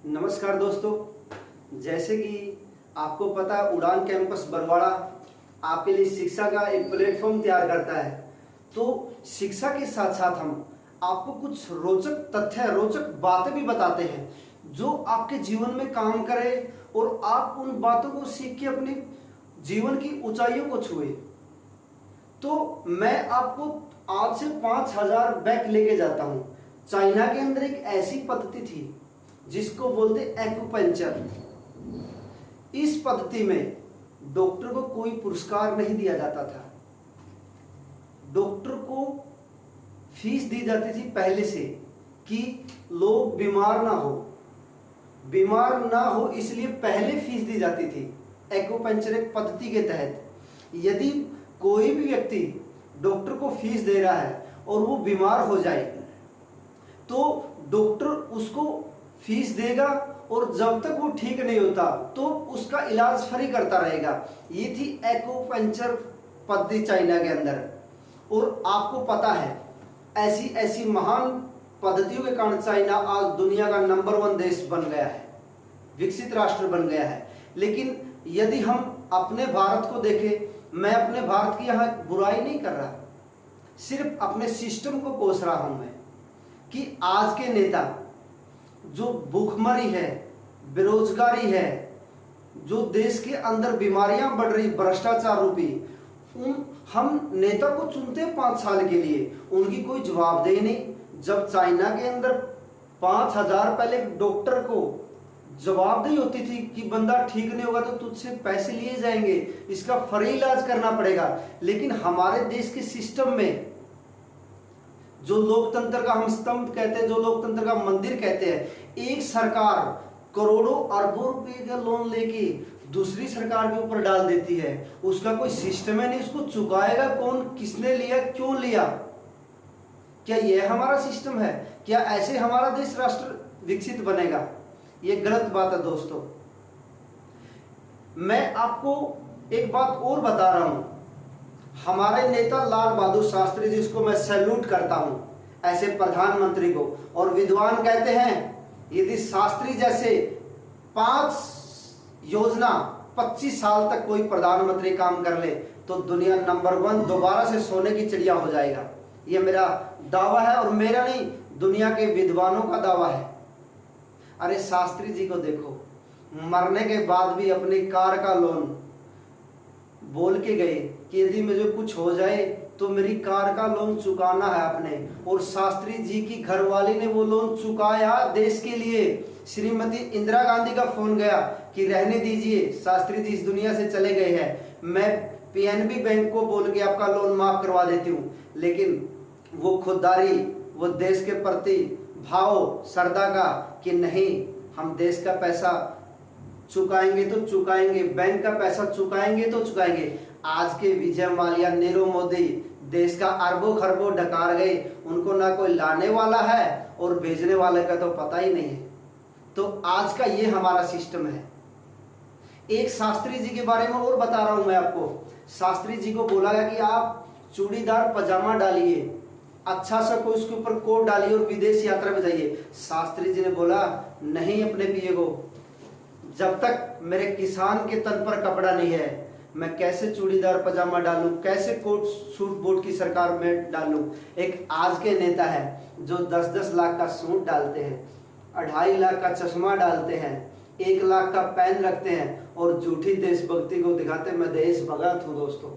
नमस्कार दोस्तों, जैसे कि आपको पता है उड़ान कैंपस बरवाड़ा आपके लिए शिक्षा का एक प्लेटफॉर्म तैयार करता है। तो शिक्षा के साथ साथ हम आपको कुछ रोचक तथ्य, रोचक बातें भी बताते हैं जो आपके जीवन में काम करे और आप उन बातों को सीख के अपने जीवन की ऊंचाइयों को छुए। तो मैं आपको आज से 5000 बैक लेके जाता हूँ। चाइना के अंदर एक ऐसी पद्धति थी जिसको बोलते एक्यूपंक्चर। इस पद्धति में डॉक्टर को कोई पुरस्कार नहीं दिया जाता था। डॉक्टर को फीस दी जाती थी पहले से कि लोग बीमार ना हो इसलिए पहले फीस दी जाती थी। एक्यूपंक्चर एक पद्धति के तहत यदि कोई भी व्यक्ति डॉक्टर को फीस दे रहा है और वो बीमार हो जाए तो डॉक्टर उसको फीस देगा और जब तक वो ठीक नहीं होता तो उसका इलाज फ्री करता रहेगा। ये थी एक्यूपंक्चर पद्धति चाइना के अंदर। और आपको पता है ऐसी ऐसी महान पद्धतियों के कारण चाइना आज दुनिया का नंबर 1 देश बन गया है, विकसित राष्ट्र बन गया है। लेकिन यदि हम अपने भारत को देखें, मैं अपने भारत की यहाँ बुराई नहीं कर रहा, सिर्फ अपने सिस्टम को कोस रहा हूं मैं कि आज के नेता जो भूखमरी है, बेरोजगारी है, जो देश के अंदर बीमारियां बढ़ रही, भ्रष्टाचार रूपी, हम नेता को चुनते हैं 5 साल के लिए, उनकी कोई जवाबदेही नहीं। जब चाइना के अंदर 5000 पहले डॉक्टर को जवाबदेही होती थी कि बंदा ठीक नहीं होगा तो तुझसे पैसे लिए जाएंगे, इसका फ्री इलाज करना पड़ेगा। लेकिन हमारे देश के सिस्टम में जो लोकतंत्र का हम स्तंभ कहते हैं, जो लोकतंत्र का मंदिर कहते हैं, एक सरकार करोड़ों अरबों रुपए का लोन लेके दूसरी सरकार के ऊपर डाल देती है। उसका कोई सिस्टम है नहीं, उसको चुकाएगा कौन, किसने लिया, क्यों लिया? क्या यह हमारा सिस्टम है? क्या ऐसे हमारा देश राष्ट्र विकसित बनेगा? ये गलत बात है दोस्तों। मैं आपको एक बात और बता रहा हूं, हमारे नेता लाल बहादुर शास्त्री जी, जिसको मैं सैल्यूट करता हूं, ऐसे प्रधानमंत्री को। और विद्वान कहते हैं यदि शास्त्री जैसे 5 योजना 25 साल तक कोई प्रधानमंत्री काम कर ले तो दुनिया नंबर 1 दोबारा से सोने की चिड़िया हो जाएगा। ये मेरा दावा है और मेरा नहीं, दुनिया के विद्वानों का दावा है। अरे शास्त्री जी को देखो, मरने के बाद भी अपनी कार का लोन बोल के गए कि यदि मुझे कुछ हो जाए तो मेरी कार का लोन चुकाना है अपने। और शास्त्री जी की घरवाली ने वो लोन चुकाया देश के लिए। श्रीमती इंदिरा गांधी का फोन गया कि रहने दीजिए, शास्त्री जी इस दुनिया से चले गए हैं, मैं पीएनबी बैंक को बोल के आपका लोन माफ करवा देती हूँ। लेकिन वो खुददारी, वो देश के प्रति भाव श्रद्धा का कि नहीं, हम देश का पैसा चुकाएंगे तो चुकाएंगे, बैंक का पैसा चुकाएंगे तो चुकाएंगे। आज के विजय माल्या, नीरव मोदी देश का अरबों खरबों डकार गए, उनको ना कोई लाने वाला है और भेजने वाले का तो पता ही नहीं है। तो आज का ये हमारा सिस्टम है। एक शास्त्री जी के बारे में और बता रहा हूं मैं आपको। शास्त्री जी को बोला गया कि आप चूड़ीदार पजामा डालिए, अच्छा सा कोई उसके ऊपर कोट डालिए और विदेश यात्रा में जाइए। शास्त्री जी ने बोला नहीं अपने पिए को, जब तक मेरे किसान के तन पर कपड़ा नहीं है मैं कैसे चूड़ीदार पजामा डालूं, कैसे कोट सूट बूट की सरकार में डालूं। एक आज के नेता है जो 10-10 लाख का सूट डालते हैं, 2.5 लाख का चश्मा डालते हैं, 1 लाख का पेन रखते हैं और झूठी देशभक्ति को दिखाते मैं देशभक्त हूं। दोस्तों,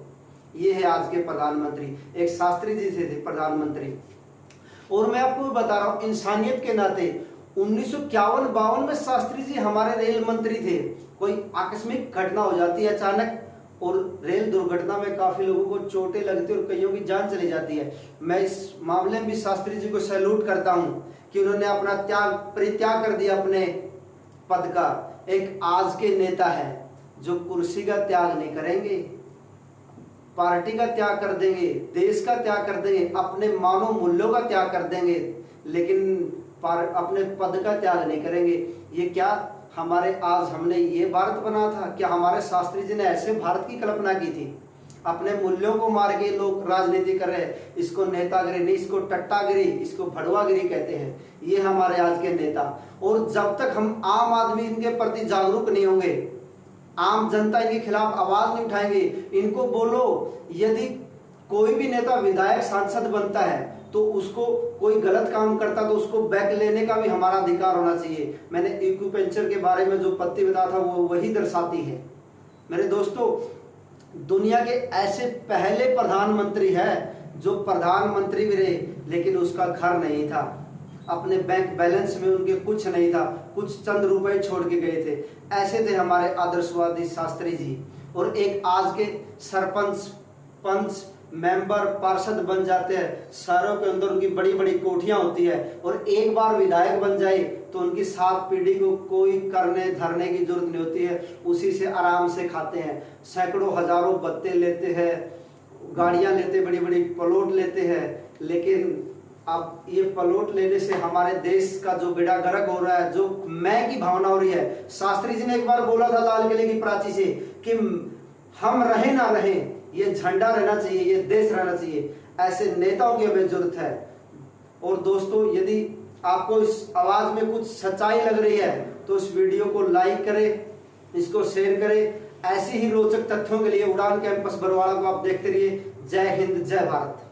ये है आज के प्रधानमंत्री। एक शास्त्री जी से थे प्रधानमंत्री। और मैं आपको बता रहा हूं, इंसानियत के नाते 1951-52 में शास्त्री जी हमारे रेल मंत्री थे। कोई आकस्मिक घटना हो जाती है अचानक और रेल दुर्घटना में काफी लोगों को चोटें लगती है और कईयों की जान चली जाती है। मैं इस मामले में भी शास्त्री जी को सैल्यूट करता हूं कि उन्होंने अपना परित्याग कर दिया अपने पद का। एक आज के नेता है जो कुर्सी का त्याग नहीं करेंगे, पार्टी का त्याग कर देंगे, देश का त्याग कर देंगे, अपने मानव मूल्यों का त्याग कर देंगे, लेकिन अपने पद का त्याग नहीं करेंगे। ये क्या हमारे आज हमने ये भारत बना था? क्या हमारे शास्त्री जी ने ऐसे भारत की कल्पना की थी? अपने मूल्यों को मार के लोग राजनीति कर रहे हैं। इसको नेतागिरी नहीं, इसको टट्टागिरी, इसको भड़वागिरी कहते हैं। ये हमारे आज के नेता। और जब तक हम आम आदमी इनके प्रति जागरूक नहीं होंगे, आम जनता इनके खिलाफ आवाज नहीं उठाएंगे, इनको बोलो यदि कोई भी नेता विधायक सांसद बनता है तो उसको कोई गलत काम करता तो उसको बैक लेने का भी हमारा अधिकार होना चाहिए। मैंने एक्यूपेंचर के बारे में जो पत्ती बताया था वो वही दर्शाती है। मेरे दोस्तों, दुनिया के ऐसे पहले प्रधानमंत्री है जो प्रधानमंत्री भी रहे लेकिन उसका घर नहीं था, अपने बैंक बैलेंस में उनके कुछ नहीं था, कुछ चंद रुपए छोड़ के गए थे। ऐसे थे हमारे आदर्शवादी शास्त्री जी। और एक आज के सरपंच, पंच, मेंबर, पार्षद बन जाते हैं, शहरों के अंदर उनकी बड़ी बड़ी कोठियां होती है, और एक बार विधायक बन जाए तो उनकी 7 पीढ़ी को कोई करने धरने की जरूरत नहीं होती है, उसी से आराम से खाते हैं। सैकड़ों हजारों बत्ते लेते हैं, गाड़ियां लेते, बड़ी बड़ी प्लॉट लेते हैं। लेकिन अब ये प्लॉट लेने से हमारे देश का जो बेड़ा गर्क हो रहा है, जो मैं की भावना हो रही है। शास्त्री जी ने एक बार बोला था लाल किले की प्राची से कि हम रहे ना रहे, ये झंडा रहना चाहिए, ये देश रहना चाहिए। ऐसे नेताओं की हमें जरूरत है। और दोस्तों, यदि आपको इस आवाज में कुछ सच्चाई लग रही है तो इस वीडियो को लाइक करें, इसको शेयर करें। ऐसी ही रोचक तथ्यों के लिए उड़ान कैंपस बरवाड़ा को आप देखते रहिए। जय हिंद, जय भारत।